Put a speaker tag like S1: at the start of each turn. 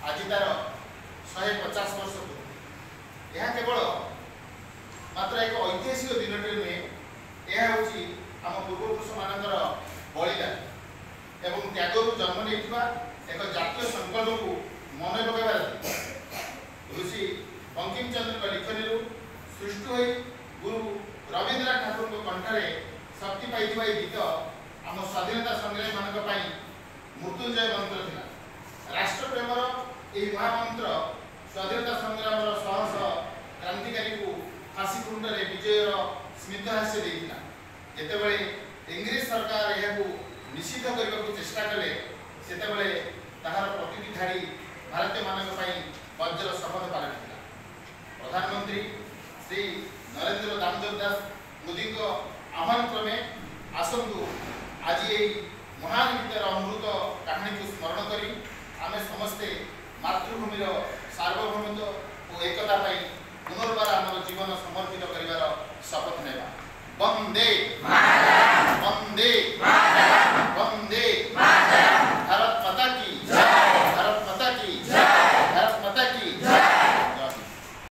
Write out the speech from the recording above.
S1: आज तार 150 वर्ष पूर्व यह केवल मात्र एक ऐतिहासिक दिनटे नुहे यह हूँ आम पूर्वपुरुष मानकर बलिदान एवं त्यागरू जन्म नहीं एक जातीय संकल्प को मन पकड़ ऋषि बंकिम चंद्र लिखनी सृष्टि हो गुरु रवींद्रनाथ ठाकुर कंठरे शक्ति पाई गीत आम स्वाधीनता संग्रामी मान मृत्युंजय मंत्र था। राष्ट्र प्रेमर यह महामंत्र स्वाधीनता संग्राम शह शह क्रांतिकारी को फांसी कुंडे विजयर स्मितहास्य देता जितेबले इंग्रेज सरकार यह निषिद्ध करने को चेष्टा कले से तार प्रतिटी धाड़ी भारतीय मानक वज्र शपथ पालटि प्रधानमंत्री श्री नरेंद्र दामोदर दास मोदी आह्वान क्रमे आसतु आज ये महान गीतर अमृत कहानी को स्मरण करी आमे समस्ते मातृभूमि सार्वभौमित्व और एकता पुनर्बार आम जीवन समर्पित कर शपथ नेबा। वंदे वंदे